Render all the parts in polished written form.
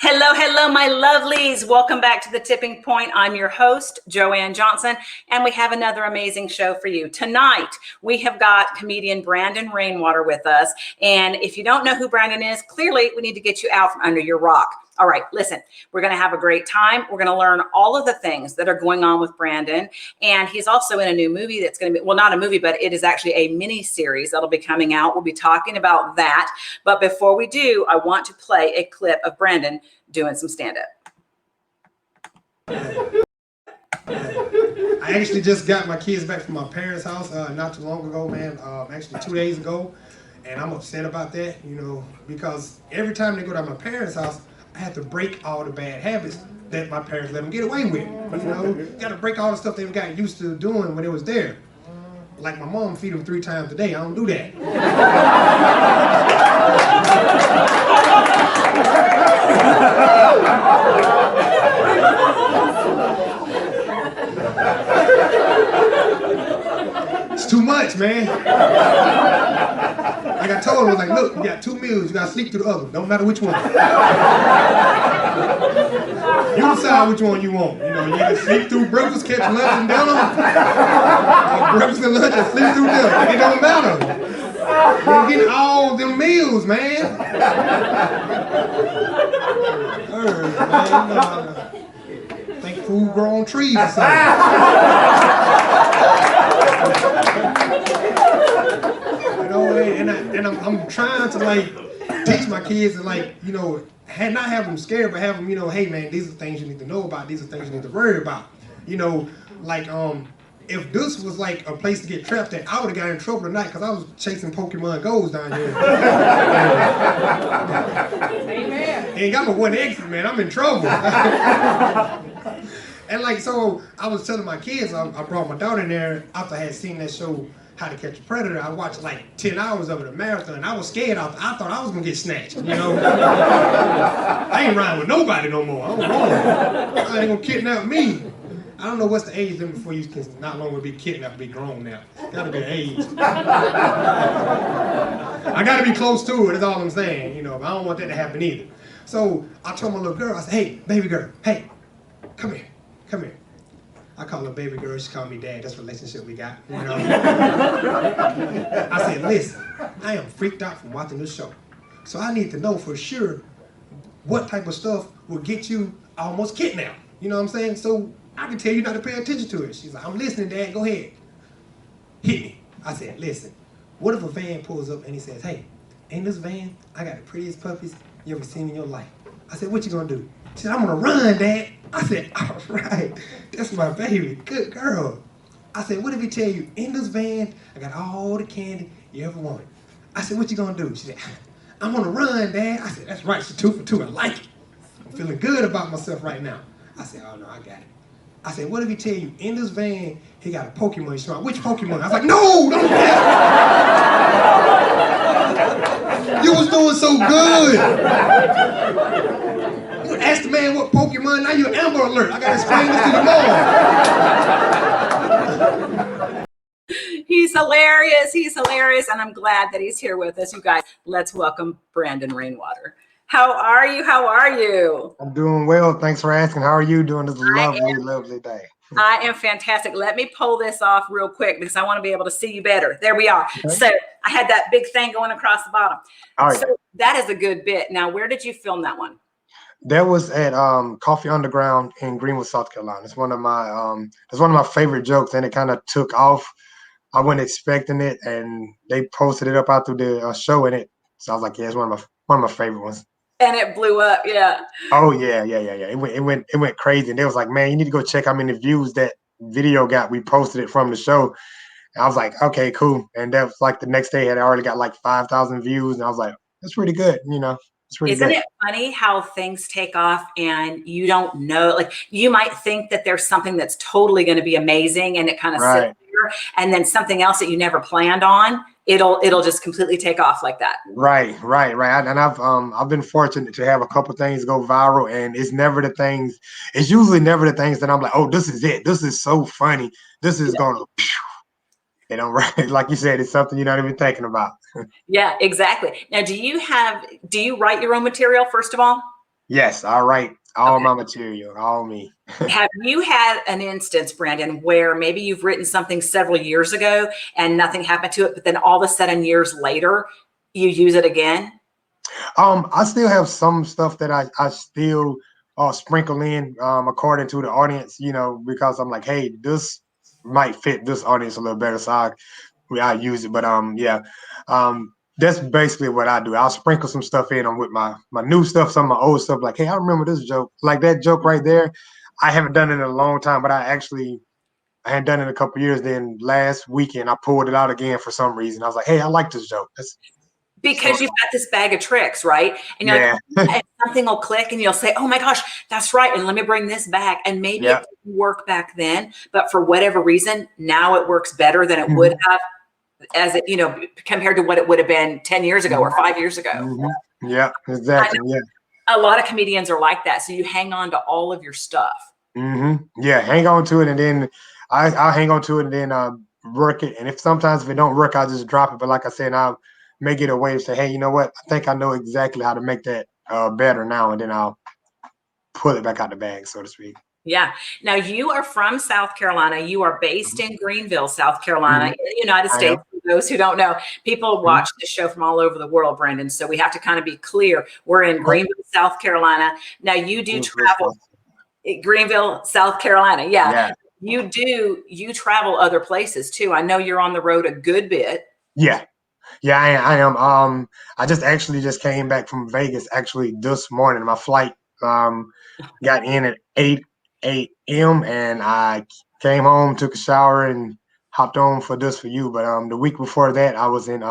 Hello, hello, my lovelies. Welcome back to The Tipping Point. I'm your host, Joanne Johnson, and we have another amazing show for you. Tonight, we have got comedian Brandon Rainwater with us. And if you don't know who Brandon is, clearly we need to get you out from under your rock. All right, listen, we're going to have a great time. We're going to learn all of the things that are going on with Brandon. And he's also in a new movie that's going to be, well, not a movie, but it is actually a mini series that'll be coming out. We'll be talking about that. But before we do, I want to play a clip of Brandon doing some stand-up. I actually just got my kids back from my parents' house not too long ago, man. Actually 2 days ago. And I'm upset about that, you know, because every time they go to my parents' house, I have to break all the bad habits that my parents let them get away with. You know, got to break all the stuff they got used to doing when they was there. Like my mom feed them 3 times a day. I don't do that. It's too much, man. Like I told her, I was like, look, you got 2 meals, you got to sleep through the other. Don't matter which one. You decide which one you want. You know, you can sleep through breakfast, catch lunch and dinner, or breakfast and lunch and sleep through dinner. It don't matter. You're getting all them meals, man. I think food grow on trees or something. You know, and I'm trying to like teach my kids and like, you know, not have them scared, but have them, you know, hey man, these are things you need to know about, these are things you need to worry about. You know, like if this was like a place to get trapped at, I would have got in trouble tonight because I was chasing Pokemon Go's down here. Amen. Ain't got my one exit, man. I'm in trouble. And like, so I was telling my kids, I brought my daughter in there after I had seen that show, How to Catch a Predator. I watched like 10 hours of it, a marathon. I was scared. I thought I was gonna get snatched, you know? I ain't riding with nobody no more. I'm grown. I ain't gonna kidnap me. I don't know what's the age limit before you can not longer be kidnapped, be grown now. Gotta be an age. I gotta be close to it, that's all I'm saying, you know, but I don't want that to happen either. So I told my little girl, I said, hey, baby girl, hey, come here. Come here. I call her baby girl, she called me dad. That's the relationship we got, you know. I said, listen, I am freaked out from watching this show. So I need to know for sure what type of stuff will get you almost kidnapped. You know what I'm saying? So I can tell you not to pay attention to it. She's like, I'm listening, Dad, go ahead. Hit me. I said, listen, what if a van pulls up and he says, hey, in this van, I got the prettiest puppies you ever seen in your life. I said, what you gonna do? She said, I'm gonna run, Dad. I said, all right, that's my baby, good girl. I said, what if he tell you, in this van, I got all the candy you ever wanted. I said, what you gonna do? She said, I'm gonna run, Dad. I said, that's right, she's 2 for 2, I like it. I'm feeling good about myself right now. I said, oh no, I got it. I said, what if he tell you, in this van, he got a Pokemon, you which Pokemon? I was like, no, don't do that. You was doing so good. You asked the man what Pokemon, now you're Amber Alert. I gotta explain this to you more. He's hilarious, and I'm glad that he's here with us. You guys, let's welcome Brandon Rainwater. How are you? How are you? I'm doing well. Thanks for asking. How are you doing this lovely day? I am fantastic. Let me pull this off real quick because I want to be able to see you better. There we are. Okay. So I had that big thing going across the bottom. All right. So that is a good bit. Now, where did you film that one? That was at Coffee Underground in Greenwood, South Carolina. It's one of my favorite jokes, and it kind of took off. I wasn't expecting it, and they posted it up out through the show in it. So I was like, yeah, it's one of my favorite ones. And it blew up, yeah. Oh yeah. It went crazy, and they was like, man, you need to go check how many views that video got. We posted it from the show. And I was like, okay, cool. And that was like the next day had already got like 5,000 views, and I was like, that's pretty good, you know. Isn't it funny how things take off and you don't know, like you might think that there's something that's totally going to be amazing and it kind of sits there, and then something else that you never planned on, it'll just completely take off like that. Right. And I've been fortunate to have a couple things go viral, and it's usually never the things that I'm like, oh, this is it. This is so funny. This is gonna, you know, right? Like you said, it's something you're not even thinking about. Yeah, exactly. Now, do you write your own material, first of all? Yes, all right. All Okay. my material, all me. Have you had an instance, Brandon, where maybe you've written something several years ago and nothing happened to it, but then all of a sudden years later, you use it again? I still have some stuff that I still sprinkle in according to the audience, because I'm like, hey, this might fit this audience a little better, so I use it. But yeah, that's basically what I do. I'll sprinkle some stuff in with my new stuff, some of my old stuff. Like, hey, I remember this joke, like that joke right there. I haven't done it in a long time, but I hadn't done it in a couple years. Then last weekend I pulled it out again for some reason. I was like, hey, I like this joke. So Because you've got this bag of tricks, right? And you're like, yeah, and something will click and you'll say, oh my gosh, that's right. And let me bring this back. And maybe it yeah. didn't work back then, but for whatever reason, now it works better than it would Mhm. have as it, compared to what it would have been 10 years ago or Mhm. 5 years ago. Mhm. Yeah, I exactly. Yeah. know a lot of comedians are like that. So you hang on to all of your stuff. Yeah, hang on to it, and then I'll hang on to it, and then work it. And if it don't work, I'll just drop it. But like I said, I'll make it a way to say, hey, you know what? I think I know exactly how to make that better now, and then I'll pull it back out the bag, so to speak. Yeah. Now you are from South Carolina. You are based Mhm. in Greenville, South Carolina, Mhm. in the United I am. States. For those who don't know, people Mhm. watch this show from all over the world, Brandon. So we have to kind of be clear. We're in Greenville, South Carolina. Now you do travel Greenville, South Carolina. Yeah. Yeah, You travel other places too. I know you're on the road a good bit. yeah, yeah. I am. I just actually just came back from Vegas actually this morning. My flight got in at 8 a.m. and I came home, took a shower, and hopped on for this for you. But the week before that, I was in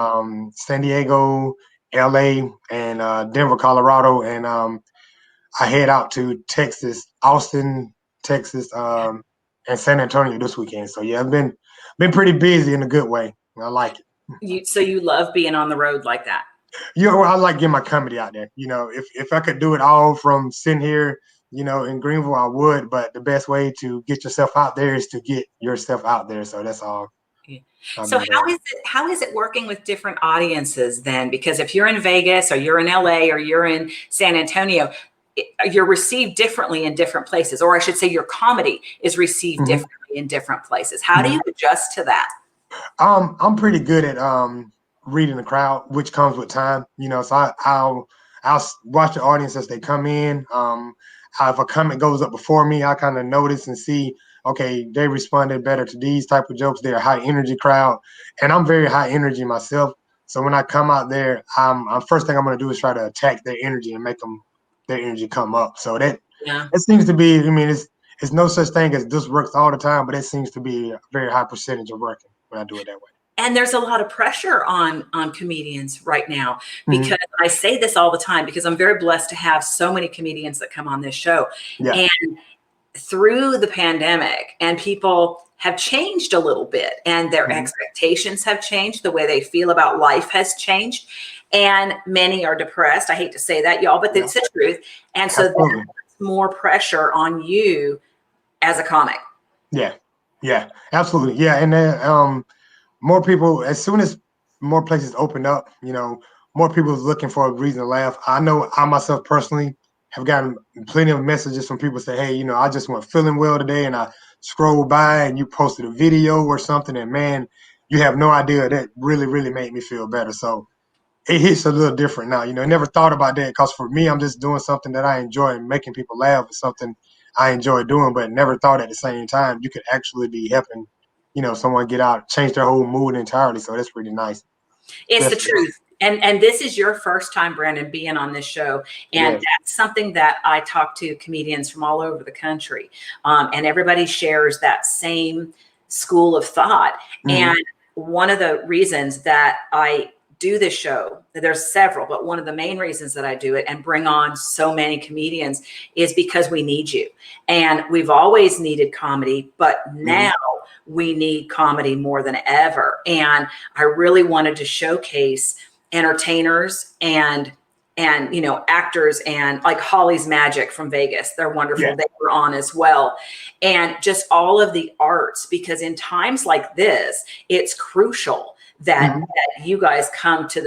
San Diego, LA, and Denver, Colorado, and I head out to Texas, Austin, Texas, and San Antonio this weekend. So yeah, I've been pretty busy in a good way. I like it. So you love being on the road like that. I like getting my comedy out there. If I could do it all from sitting here, in Greenville, I would. But the best way to get yourself out there is to get yourself out there. So that's all Yeah. I've So been doing. how is it working with different audiences then? Because if you're in Vegas or you're in LA or you're in San Antonio, you're received differently in different places, or I should say your comedy is received Mhm, differently in different places. How do mhm. you adjust to that? I'm pretty good at reading the crowd, which comes with time. So I'll watch the audience as they come in. If a comment goes up before me, I kind of notice and see, okay, they responded better to these type of jokes. They're a high energy crowd, and I'm very high energy myself. So when I come out there, first thing I'm gonna do is try to attack their energy and make their energy come up. So that Yeah. it seems to be. I mean, it's no such thing as this works all the time, but it seems to be a very high percentage of working when I do it that way. And there's a lot of pressure on comedians right now Mhm. because I say this all the time because I'm very blessed to have so many comedians that come on this show. Yeah. And through the pandemic, and people have changed a little bit and their Mhm. expectations have changed, the way they feel about life has changed, and many are depressed. I hate to say that, y'all, but Yeah. it's the truth. And so that Absolutely. puts more pressure on you as a comic. Yeah. Yeah. Absolutely. Yeah. And then more people, as soon as more places open up, more people is looking for a reason to laugh. I know I myself personally have gotten plenty of messages from people say, hey, I just went feeling well today, and I scrolled by and you posted a video or something, and man, you have no idea, that really, really made me feel better. So it hits a little different now. Never thought about that, because for me, I'm just doing something that I enjoy, and making people laugh is something I enjoy doing, but never thought at the same time you could actually be helping, someone get out, change their whole mood entirely. So that's pretty nice. It's the Definitely. truth. And this is your first time, Brandon, being on this show. And Yes. that's something that I talk to comedians from all over the country. And everybody shares that same school of thought. Hmm. And one of the reasons that I do this show, there's several, but one of the main reasons that I do it and bring on so many comedians is because we need you. And we've always needed comedy, but Hmm. now we need comedy more than ever. And I really wanted to showcase entertainers and actors, and like Holly's Magic from Vegas. They're Yeah. wonderful. They were on as well. And just all of the arts, because in times like this, it's crucial that Hmm. you guys come to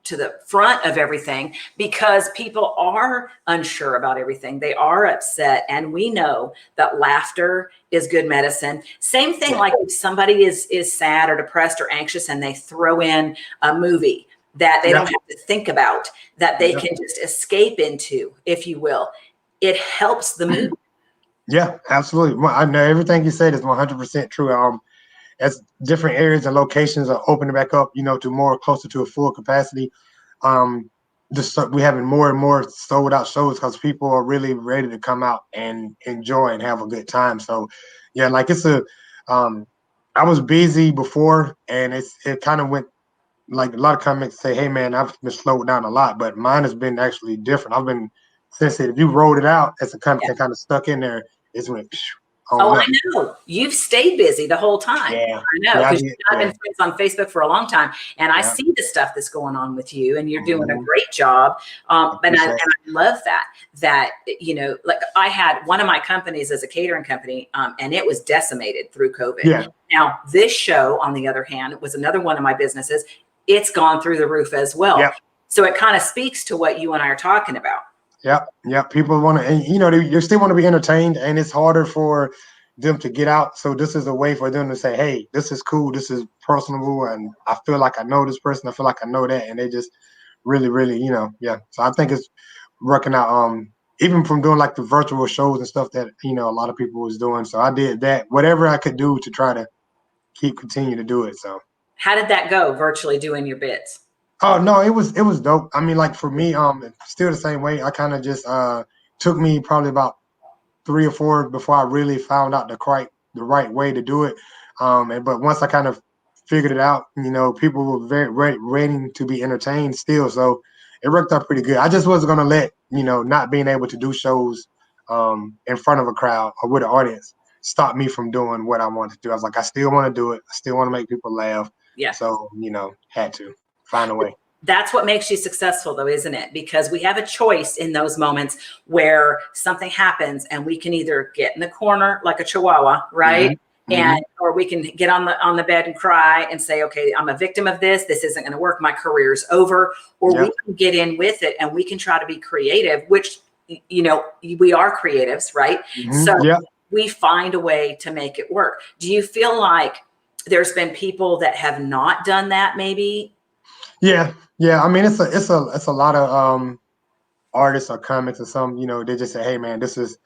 to the front of everything because people are unsure about everything. They are upset. And we know that laughter is good medicine. Same thing, like if somebody is sad or depressed or anxious and they throw in a movie that they don't have to think about, that they can just escape into, if you will, it helps the mood. Yeah, absolutely. Well, I know everything you said is 100% true. As different areas and locations are opening back up, to more closer to a full capacity, we having more and more sold out shows because people are really ready to come out and enjoy and have a good time. So, yeah, like I was busy before, and it kind of went like a lot of comments say, "Hey, man, I've been slowed down a lot," but mine has been actually different. I've been since if you rolled it out as a kind of stuck in there, it's went Oh, on up. I know. You've stayed busy the whole time. Yeah. I know, because I've been friends on Facebook for a long time, and I see the stuff that's going on with you, and you're doing a great job. And I love that, like I had one of my companies as a catering company, and it was decimated through COVID. Yeah. Now, this show, on the other hand, was another one of my businesses. It's gone through the roof as well. Yep. So it kind of speaks to what you and I are talking about. Yeah. People want to, and you still want to be entertained, and it's harder for them to get out. So this is a way for them to say, "Hey, this is cool. This is personable, and I feel like I know this person. I feel like I know that," and they just really, really, yeah. So I think it's working out. Even from doing like the virtual shows and stuff that a lot of people was doing. So I did that, whatever I could do to try to continue to do it. So how did that go, virtually doing your bits? Oh no, it was dope. I mean, like for me, still the same way. I kind of just took me probably about 3 or 4 before I really found out the right way to do it. But once I kind of figured it out, people were very ready to be entertained still. So it worked out pretty good. I just wasn't gonna let not being able to do shows in front of a crowd or with an audience stop me from doing what I wanted to do. I was like, I still want to do it. I still want to make people laugh. Yeah. So had to find a way. That's what makes you successful, though, isn't it? Because we have a choice in those moments where something happens and we can either get in the corner like a chihuahua, right? Mm-hmm. Or we can get on the bed and cry and say, okay, I'm a victim of this. This isn't going to work. My career's over. Or we can get in with it and we can try to be creative, which, we are creatives, right? Mm-hmm. So we find a way to make it work. Do you feel like there's been people that have not done that maybe? Yeah. I mean, it's a lot of artists or comics or some, they just say, "Hey, man, this is,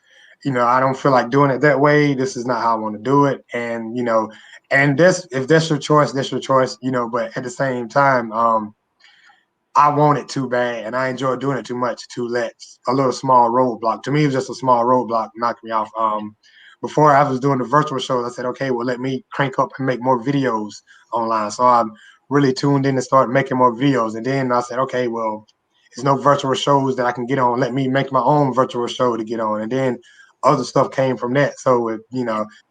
I don't feel like doing it that way. This is not how I want to do it." And and if that's your choice, that's your choice. But at the same time, I want it too bad, and I enjoy doing it too much to let a little small roadblock. To me, it was just a small roadblock knock me off. Before I was doing the virtual shows, I said, okay, well, let me crank up and make more videos online. So I'm really tuned in and started making more videos. And then I said, okay, well, there's no virtual shows that I can get on. Let me make my own virtual show to get on. And then other stuff came from that. So, and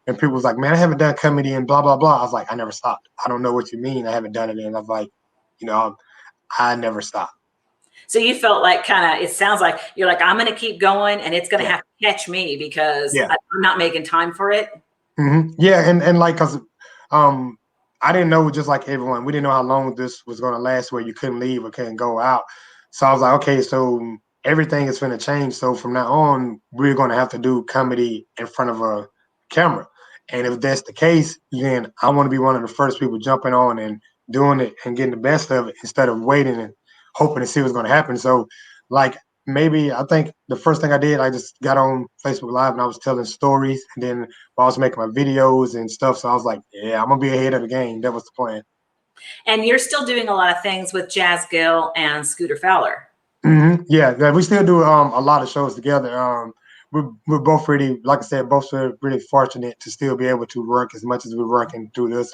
people was like, man, I haven't done comedy and blah, blah, blah. I was like, I never stopped. I don't know what you mean. I haven't done it. And I was like, I never stopped. So you felt like it sounds like you're like, I'm going to keep going and it's going to have to catch me because I'm not making time for it. Mm-hmm. Yeah. And like, cause, I didn't know, just like everyone, we didn't know how long this was going to last where you couldn't leave or couldn't go out. So I was like, okay, so everything is going to change. So from now on, we're going to have to do comedy in front of a camera. And if that's the case, then I want to be one of the first people jumping on and doing it and getting the best of it instead of waiting and hoping to see what's going to happen. So like maybe I think the first thing I did, I just got on Facebook Live and I was telling stories, and then I was making my videos and stuff. So I was like, yeah, I'm going to be ahead of the game. That was the plan. And you're still doing a lot of things with Jazz Gill and Scooter Fowler. Mm-hmm. Yeah, we still do a lot of shows together. We're both really, like I said, both are really fortunate to still be able to work as much as we're working through this.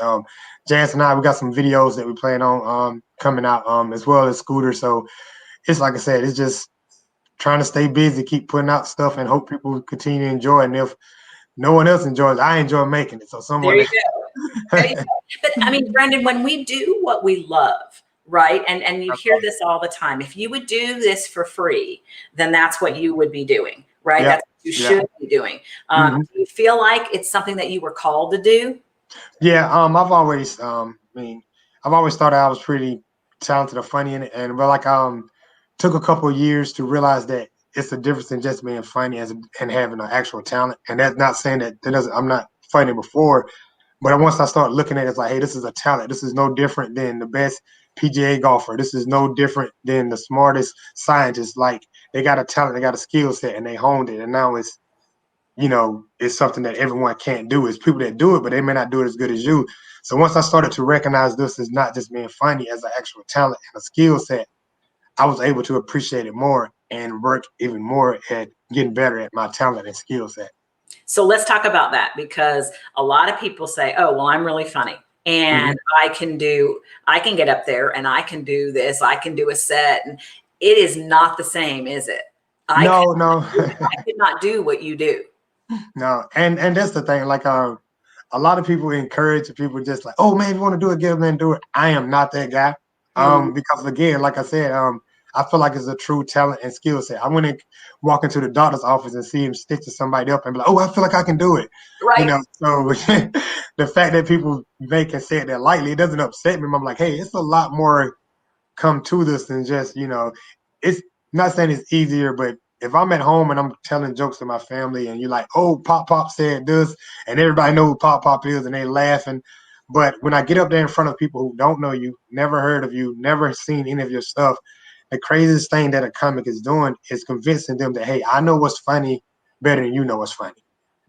Jazz and I, we got some videos that we plan on coming out as well as Scooter. So it's like I said, it's just trying to stay busy, keep putting out stuff, and hope people continue to enjoy it. And if no one else enjoys it, I enjoy making it. So someone. There you go. There you go. But I mean, Brandon, when we do what we love, right? And you hear this all the time. If you would do this for free, then that's what you would be doing, right? Yep. That's what you should be doing. Do you feel like it's something that you were called to do? Yeah. I've always thought I was pretty talented or funny in it. And but like took a couple of years to realize that it's a difference in just being funny and having an actual talent. And that's not saying that doesn't I'm not funny before, but once I start looking at it, it's like, hey, this is a talent. This is no different than the best PGA golfer. This is no different than the smartest scientist. Like they got a talent, they got a skill set, and they honed it. And now it's it's something that everyone can't do. It's people that do it, but they may not do it as good as you. So once I started to recognize this as not just being funny, as an actual talent and a skill set, I was able to appreciate it more and work even more at getting better at my talent and skill set. So let's talk about that, because a lot of people say, oh, well, I'm really funny and I can get up there and I can do this, I can do a set. And it is not the same, is it? No. I could not do what you do. No. And that's the thing. Like a lot of people encourage people just like, oh man, if you want to do it, get up there and do it. I am not that guy. Because again, like I said, I feel like it's a true talent and skill set. I wouldn't walk into the doctor's office and see him stitching somebody up and be like, oh, I feel like I can do it. Right. So the fact that people make and say it that lightly, it doesn't upset me. I'm like, hey, it's a lot more come to this than just, it's not saying it's easier, but if I'm at home and I'm telling jokes to my family and you're like, oh, Pop said this, and everybody knows who Pop is and they laughing. But when I get up there in front of people who don't know you, never heard of you, never seen any of your stuff, the craziest thing that a comic is doing is convincing them that, hey, I know what's funny better than you know what's funny.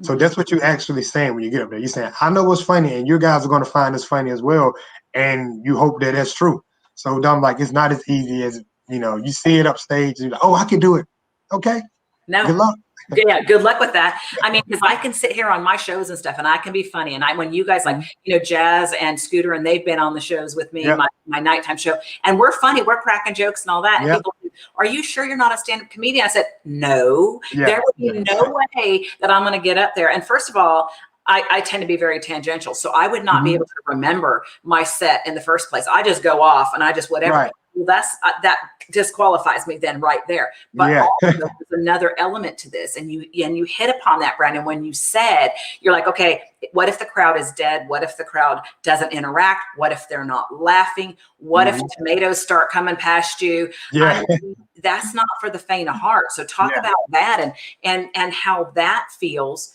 So that's what you're actually saying when you get up there. You're saying, I know what's funny, and you guys are going to find this funny as well. And you hope that that's true. So I'm like, it's not as easy as, you see it upstage. And you're like, oh, I can do it. Okay. No. Good luck. Yeah, good luck with that. I mean, because I can sit here on my shows and stuff and I can be funny. And when you guys like, Jazz and Scooter, and they've been on the shows with me, my nighttime show, and we're funny, we're cracking jokes and all that. And people, are you sure you're not a stand-up comedian? I said, no, there would be no way that I'm going to get up there. And first of all, I tend to be very tangential. So I would not be able to remember my set in the first place. I just go off and I just whatever. Right. Well, that disqualifies me then right there. But also there's another element to this, and you hit upon that, Brandon, when you said, you're like, okay, what if the crowd is dead? What if the crowd doesn't interact? What if they're not laughing? What if tomatoes start coming past you? Yeah. I mean, that's not for the faint of heart. So talk about that and how that feels.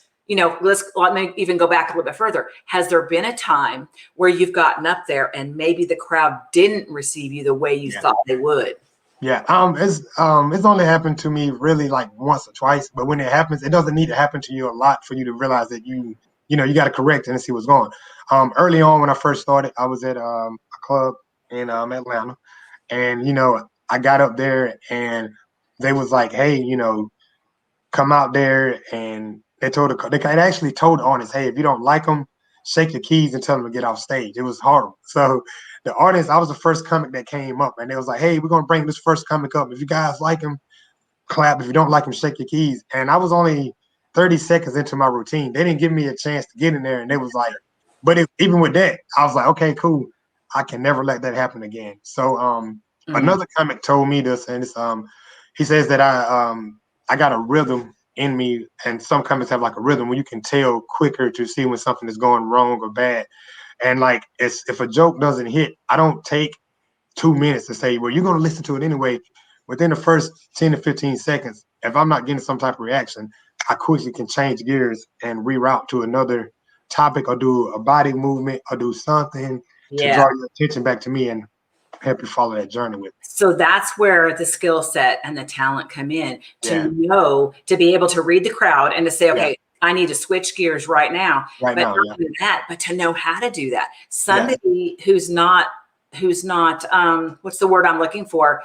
Let me even go back a little bit further. Has there been a time where you've gotten up there and maybe the crowd didn't receive you the way you thought they would? Yeah. It's only happened to me really like once or twice, but when it happens, it doesn't need to happen to you a lot for you to realize that you got to correct it and see what's going on. Early on when I first started, I was at a club in Atlanta, and I got up there and they was like, hey, come out there, and they actually told the audience, hey, if you don't like them, shake your keys and tell them to get off stage. It was horrible. So the audience, I was the first comic that came up, and they was like, hey, we're gonna bring this first comic up. If you guys like him, clap. If you don't like him, shake your keys. And I was only 30 seconds into my routine. They didn't give me a chance to get in there, and they was like, but even with that, I was like, okay, cool. I can never let that happen again. So another comic told me this, and it's he says that I got a rhythm in me, and some comics have like a rhythm where you can tell quicker to see when something is going wrong or bad. And like, if a joke doesn't hit, I don't take 2 minutes to say, well, you're going to listen to it anyway. Within the first 10 to 15 seconds, if I'm not getting some type of reaction, I quickly can change gears and reroute to another topic, or do a body movement, or do something to draw your attention back to me and help you follow that journey with me. So that's where the skill set and the talent come in, to be able to read the crowd and to say, okay, I need to switch gears right now. But not only that, but to know how to do that. Somebody who's not what's the word I'm looking for?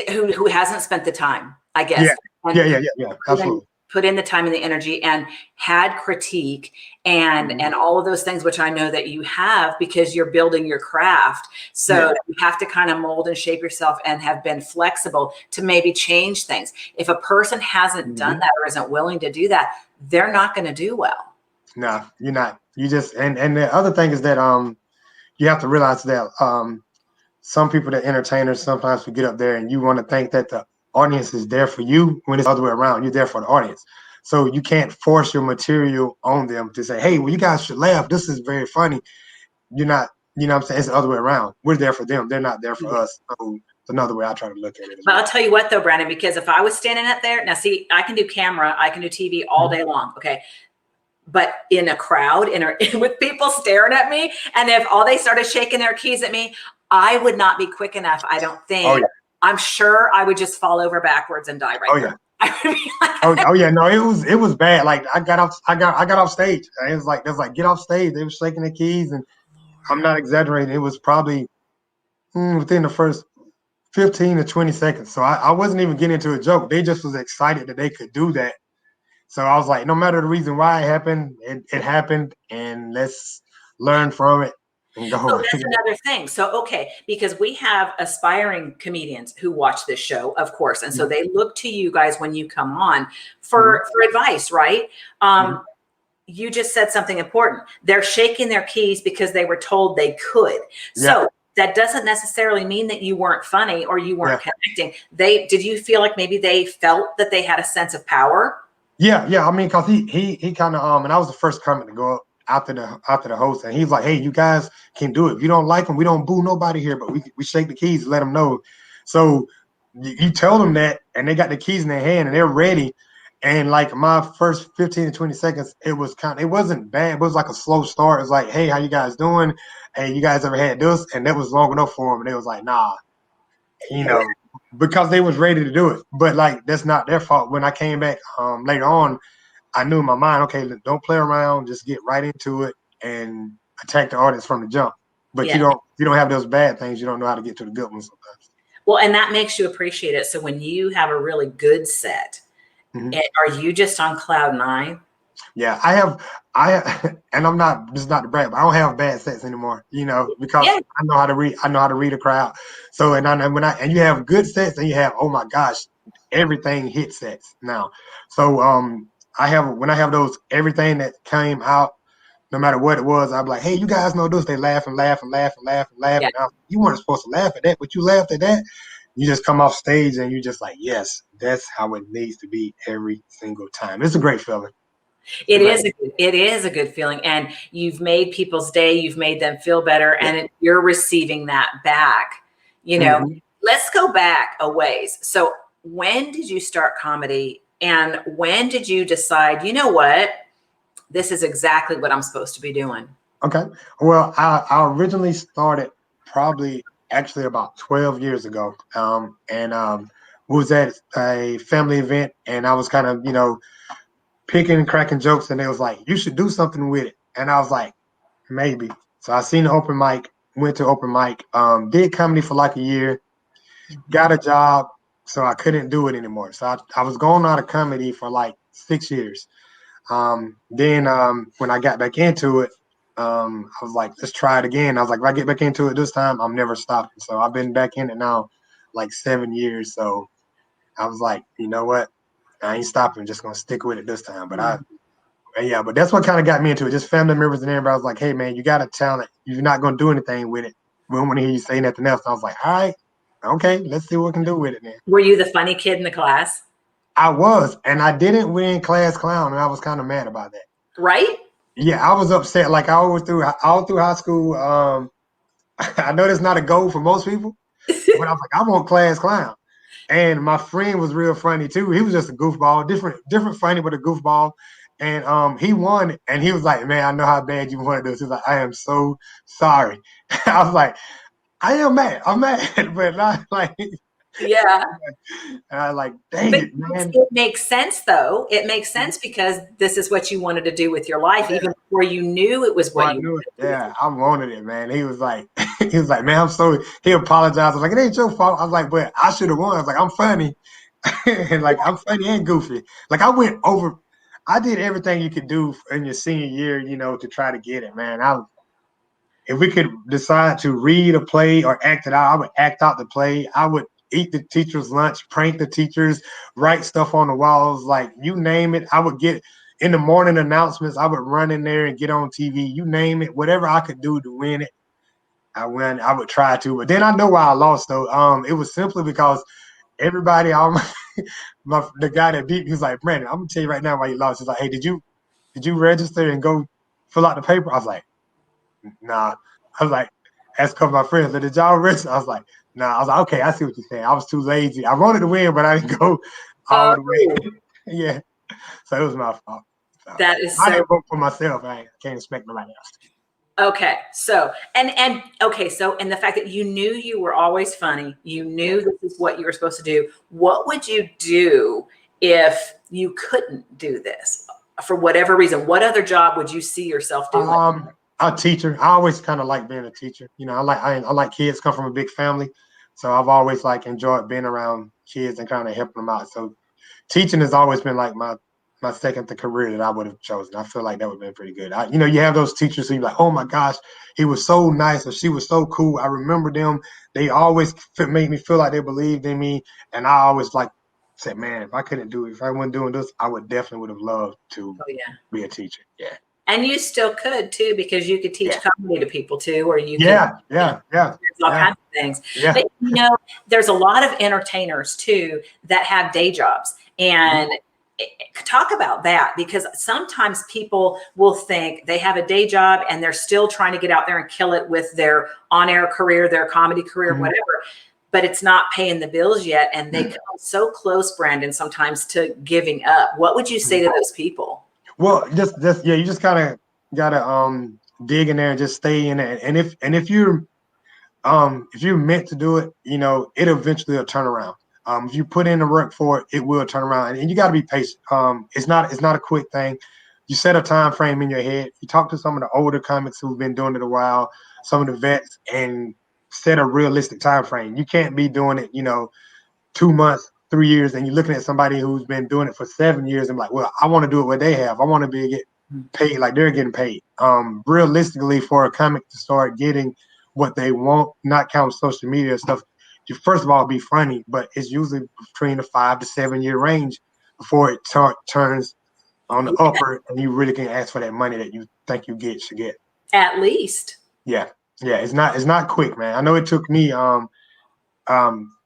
Who hasn't spent the time, I guess. Yeah, absolutely. Put in the time and the energy and had critique and all of those things, which I know that you have because you're building your craft. So you have to kind of mold and shape yourself and have been flexible to maybe change things. If a person hasn't done that or isn't willing to do that, they're not going to do well. No, you're not. You just, and the other thing is that you have to realize that some people that entertainers, sometimes we get up there and you want to think that the audience is there for you when it's the other way around. You're there for the audience. So you can't force your material on them to say, hey, well, you guys should laugh. This is very funny. You're not You know what I'm saying? It's the other way around. We're there for them. They're not there for us. So it's another way I try to look at it as But well. I'll tell you what though, Brandon, because if I was standing up there, now see, I can do camera, I can do TV all day long. Okay. But in a crowd, with people staring at me, and if all they started shaking their keys at me, I would not be quick enough. I don't think. Oh, yeah. I'm sure I would just fall over backwards and die right Oh, there. yeah. I would be like, Oh yeah, no, it was bad. Like I got off stage. It was like get off stage. They were shaking the keys, and I'm not exaggerating. It was probably within the first 15 to 20 seconds. So I wasn't even getting into a joke. They just was excited that they could do that. So I was like, no matter the reason why it happened, it happened, and let's learn from it and go. so that's another thing. So, okay, because we have aspiring comedians who watch this show, of course. And so they look to you guys when you come on for advice, right? You just said something important. They're shaking their keys because they were told they could. So that doesn't necessarily mean that you weren't funny or you weren't connecting. Did you feel like maybe they felt that they had a sense of power? Yeah. I mean, cause he kind of and I was the first comment to go up after the host, and he's like, "Hey, you guys can do it. If you don't like them, we don't boo nobody here, but we shake the keys and let them know." So you tell them that, and they got the keys in their hand and they're ready. And like my first 15 to 20 seconds, it wasn't bad. It was like a slow start. It's like, "Hey, how you guys doing? Hey, you guys ever had this?" And that was long enough for them. And they was like, "Nah," you know, because they was ready to do it. But like that's not their fault. When I came back later on, I knew in my mind, okay, don't play around, just get right into it and attack the audience from the jump. But you don't have those bad things, you don't know how to get to the good ones sometimes. Well, and that makes you appreciate it. So when you have a really good set, are you just on cloud nine? Yeah, and I'm not, this is not the brag, but I don't have bad sets anymore, because I know how to read a crowd. So, and you have good sets and you have, oh my gosh, everything hit sets now. So, when I have those, everything that came out, no matter what it was, I'm like, hey, you guys know this. They laugh and laugh and laugh and laugh and laugh. Yeah. And you weren't supposed to laugh at that, but you laughed at that. You just come off stage and you just like, yes, that's how it needs to be every single time. It's a great feeling. It is a good feeling, and you've made people's day. You've made them feel better, and you're receiving that back. Let's go back a ways. So when did you start comedy, and when did you decide, you know what, this is exactly what I'm supposed to be doing? Okay. Well, I originally started probably actually about 12 years ago. And was at a family event, and I was kind of, picking and cracking jokes, and they was like, you should do something with it. And I was like, maybe. So I seen the open mic, went to open mic, did comedy for like a year, got a job, so I couldn't do it anymore. So I was going out of comedy for like 6 years. Then when I got back into it, I was like, let's try it again. I was like, if I get back into it this time, I'm never stopping. So I've been back in it now like 7 years. So I was like, you know what? I ain't stopping. Just gonna stick with it this time. But but that's what kind of got me into it. Just family members and everybody was like, hey man, you got a talent. You're not gonna do anything with it. We don't want to hear you say nothing else. I was like, all right, okay, let's see what we can do with it then. Were you the funny kid in the class? I was, and I didn't win class clown, and I was kind of mad about that. Right? Yeah, I was upset. Like all through high school. I know that's not a goal for most people, but I was like, I want class clown. And my friend was real funny too. He was just a goofball, different funny, but a goofball. And he won, and he was like, "Man, I know how bad you wanted this." He's like, "I am so sorry." I was like, "I am mad. I'm mad, but not like." Yeah. And I was like, "Dang it, man!" It makes sense, though. It makes sense because this is what you wanted to do with your life, even before you knew it was what you knew it. Yeah, I wanted it, man. He was like, "Man, I'm so." He apologized. I was like, "It ain't your fault." I was like, "But I should have won." I was like, "I'm funny." And like I'm funny and goofy. Like I did everything you could do in your senior year, to try to get it, man. If we could decide to read a play or act it out, I would act out the play. I would eat the teacher's lunch, prank the teachers, write stuff on the walls, like you name it. I would get in the morning announcements. I would run in there and get on TV. You name it, whatever I could do to win it, I win. I would try to, but then I know why I lost though. It was simply because everybody, the guy that beat me, was like, Brandon, I'm gonna tell you right now why you lost. He's like, hey, did you register and go fill out the paper? I was like, nah. I was like, asked a couple of my friends, "Did y'all risk?" I was like, "Nah." I was like, "Okay, I see what you're saying." I was too lazy. I wanted to win, but I didn't go all Oh, the way. Yeah, so it was my fault. So that is I so didn't vote for myself. I can't expect nobody else. okay. So, and okay, so and the fact that you knew you were always funny, you knew this is what you were supposed to do. What would you do if you couldn't do this for whatever reason? What other job would you see yourself doing? A teacher. I always kind of like being a teacher. You know, I like kids. Come from a big family, so I've always like enjoyed being around kids and kind of helping them out. So teaching has always been like my second to career that I would have chosen. I feel like that would have been pretty good. You have those teachers who you're like, oh my gosh, he was so nice or she was so cool. I remember them. They always made me feel like they believed in me, and I always like said, man, if I couldn't do it, if I wasn't doing this, I would have loved to Oh yeah. be a teacher. Yeah. And you still could too, because you could teach Yeah. comedy to people too, or you could, Yeah. Yeah. Yeah. there's all Yeah. kinds of things. Yeah. But there's a lot of entertainers too that have day jobs. And talk about that, because sometimes people will think they have a day job and they're still trying to get out there and kill it with their on-air career, their comedy career, Mhm. whatever, but it's not paying the bills yet. And they come so close, Brandon, sometimes to giving up. What would you say to those people? Well, just yeah, you just kind of gotta dig in there and just stay in it. And if you're meant to do it, it eventually will turn around. If you put in the work for it, it will turn around. And you got to be patient. It's not a quick thing. You set a time frame in your head. You talk to some of the older comics who've been doing it a while, some of the vets, and set a realistic time frame. You can't be doing it, 2 months, 3 years, and you're looking at somebody who's been doing it for 7 years and like, well, I want to do what they have. I want to get paid like they're getting paid. Realistically, for a comic to start getting what they want, not count social media stuff, you first of all be funny, but it's usually between the 5 to 7 year range before it turns on the upper, and you really can ask for that money that you think should get. At least. Yeah, yeah, it's not quick, man. I know it took me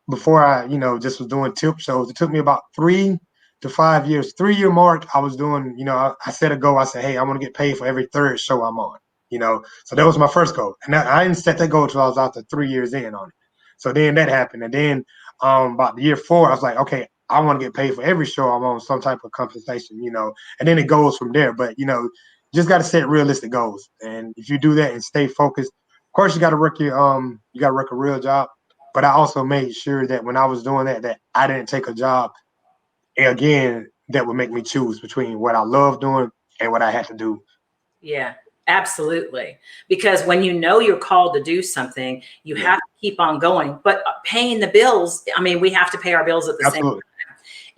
before I, just was doing tip shows. It took me about 3 to 5 years. 3 year mark, I was doing, I set a goal. I said, hey, I want to get paid for every third show I'm on. So that was my first goal, and I didn't set that goal until I was out to 3 years in on it. So then that happened, and then about the year 4, I was like, okay, I want to get paid for every show I'm on, some type of compensation, and then it goes from there. But just got to set realistic goals, and if you do that and stay focused, of course you got to work a real job. But I also made sure that when I was doing that I didn't take a job again that would make me choose between what I love doing and what I had to do. Yeah, absolutely. Because when you know you're called to do something, you have to keep on going. But paying the bills, I mean, we have to pay our bills at the same Absolutely.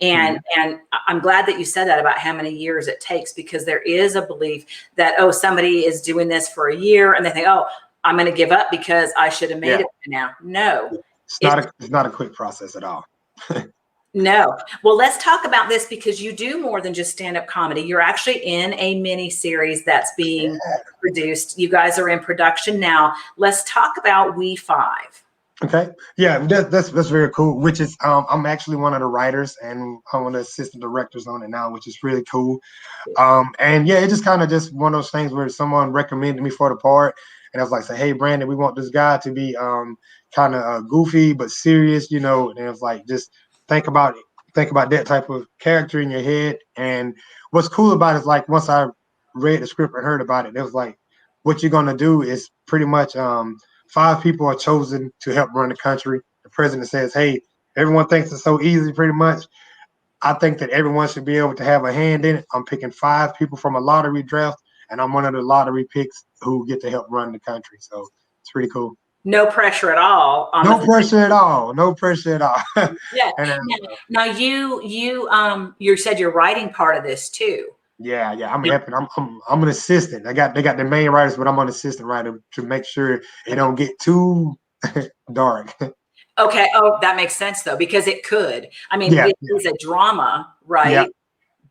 time. And I'm glad that you said that about how many years it takes, because there is a belief that, oh, somebody is doing this for a year and they think, oh, I'm going to give up because I should have made it by now. No. It's not a quick process at all. No. Well, let's talk about this, because you do more than just stand-up comedy. You're actually in a mini series that's being produced. You guys are in production now. Let's talk about We Five. Okay. Yeah, that's very cool. Which is I'm actually one of the writers and I'm one of the assistant directors on it now, which is really cool. And yeah, it just kind of just one of those things where someone recommended me for the part, and I was like, say, hey, Brandon, we want this guy to be kind of goofy but serious, and it was like, just think about it. Think about that type of character in your head. And what's cool about it is, like, once I read the script and heard about it was like, what you're gonna do is pretty much 5 people are chosen to help run the country. The president says, hey, everyone thinks it's so easy, pretty much. I think that everyone should be able to have a hand in it. I'm picking 5 people from a lottery draft, and I'm one of the lottery picks who get to help run the country. So it's pretty cool. No pressure at all on No pressure at all. No pressure at all. Yeah. And Now you said you're writing part of this too. yeah, I'm helping. I'm an assistant. They got the main writers, but I'm an assistant writer to make sure it don't get too dark. Okay. Oh, that makes sense though, because it could. I mean, Yeah. it is a drama, right? Yeah.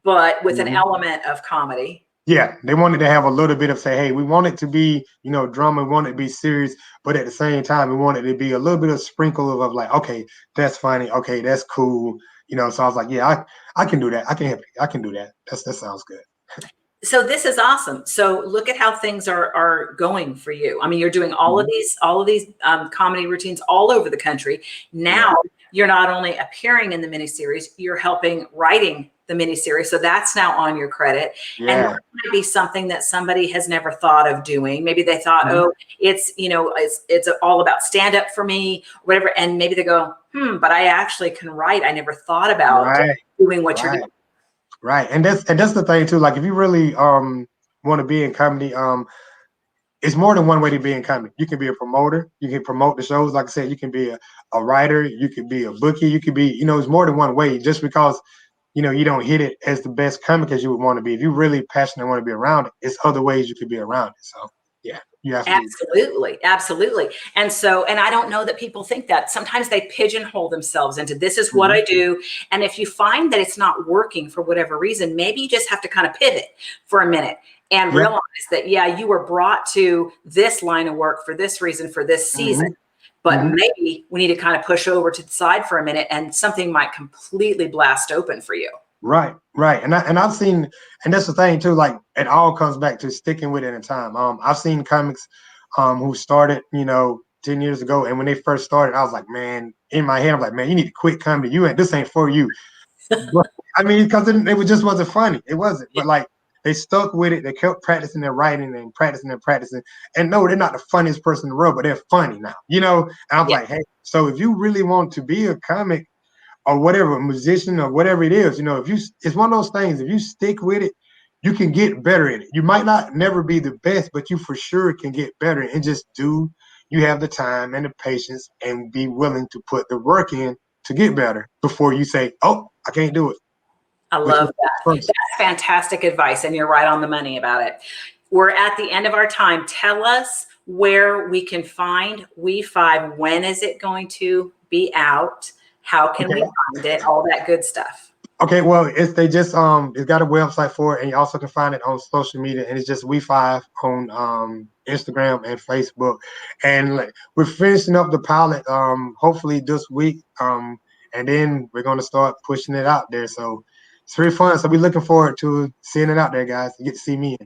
But with an Mhm. element of comedy. Yeah, they wanted to have a little bit of, say, hey, we want it to be, drama, we want it to be serious, but at the same time, we want it to be a little bit of sprinkle of like, okay, that's funny, okay, that's cool, So I was like, yeah, I can do that. I can do that. That sounds good. So this is awesome. So look at how things are going for you. I mean, you're doing all of these comedy routines all over the country. Now you're not only appearing in the miniseries, you're helping writing the miniseries. So that's now on your credit. And that might be something that somebody has never thought of doing. Maybe they thought, oh, it's, you know, it's all about stand up for me, or whatever. And maybe they go, but I actually can write. I never thought about doing what you're doing. Right. And that's the thing too. Like if you really want to be in comedy, it's more than one way to be in comedy. You can be a promoter, you can promote the shows. Like I said, you can be a writer, you could be a bookie, you could be, you know, it's more than one way. Just because, you know, you don't hit it as the best comic as you would want to be. If you're really passionate and want to be around it, it's other ways you could be around it. So yeah, you have to. Absolutely. And so, and I don't know that people think that. Sometimes they pigeonhole themselves into this is what I do. And if you find that it's not working for whatever reason, maybe you just have to kind of pivot for a minute and realize that, you were brought to this line of work for this reason, for this season. But maybe we need to kind of push over to the side for a minute and something might completely blast open for you. Right. And I've seen, and that's the thing too, like it all comes back to sticking with it in time. I've seen comics who started, you know, 10 years ago, and when they first started, I was like, man, in my head, I'm like, man, you need to quit comedy. This ain't for you. But, I mean, because it just wasn't funny. It wasn't. But like they stuck with it. They kept practicing their writing and practicing. And no, they're not the funniest person in the world, but they're funny now, you know? And I'm like, hey, so if you really want to be a comic or whatever, a musician or whatever it is, you know, it's one of those things, if you stick with it, you can get better in it. You might not never be the best, but you for sure can get better and just you have the time and the patience and be willing to put the work in to get better before you say, oh, I can't do it. I love that. That's fantastic advice. And you're right on the money about it. We're at the end of our time. Tell us where we can find We5. When is it going to be out? How can we find it? All that good stuff. Okay, well, it's got a website for it, and you also can find it on social media, and it's just We5 on Instagram and Facebook. And we're finishing up the pilot hopefully this week, and then we're going to start pushing it out there. So it's very fun. So we're looking forward to seeing it out there, guys. You get to see me.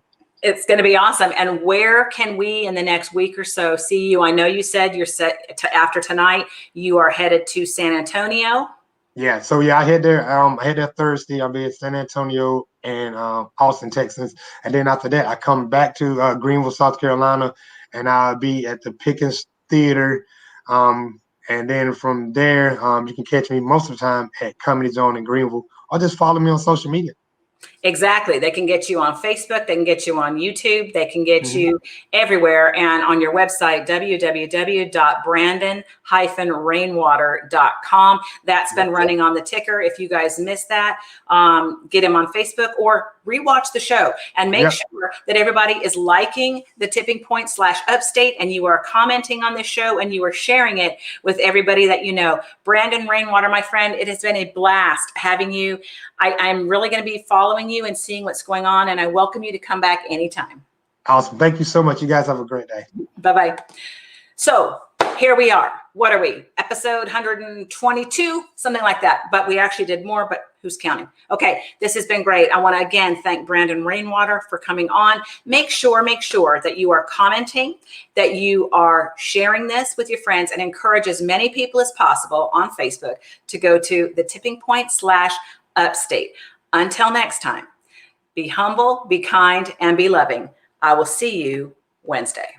It's going to be awesome. And where can we in the next week or so see you? I know you said you're set to, after tonight, you are headed to San Antonio. Yeah, so I head there. I head there Thursday. I'll be in San Antonio and Austin, Texas, and then after that, I come back to Greenville, South Carolina, and I'll be at the Pickens Theater. And then from there, you can catch me most of the time at Comedy Zone in Greenville, or just follow me on social media. Exactly. They can get you on Facebook. They can get you on YouTube. They can get you everywhere. And on your website, www.brandon-rainwater.com. That's been running on the ticker. If you guys missed that, get him on Facebook or rewatch the show and make sure that everybody is liking the Tipping Point /Upstate and you are commenting on this show and you are sharing it with everybody that you know. Brandon Rainwater, my friend, it has been a blast having you. I'm really going to be following you and seeing what's going on, and I welcome you to come back anytime. Awesome. Thank you so much. You guys have a great day. Bye-bye. So here we are. What are we? Episode 122, something like that. But we actually did more, but who's counting? Okay, this has been great. I want to again thank Brandon Rainwater for coming on. Make sure that you are commenting, that you are sharing this with your friends, and encourage as many people as possible on Facebook to go to the Tipping Point /Upstate. Until next time, be humble, be kind, and be loving. I will see you Wednesday.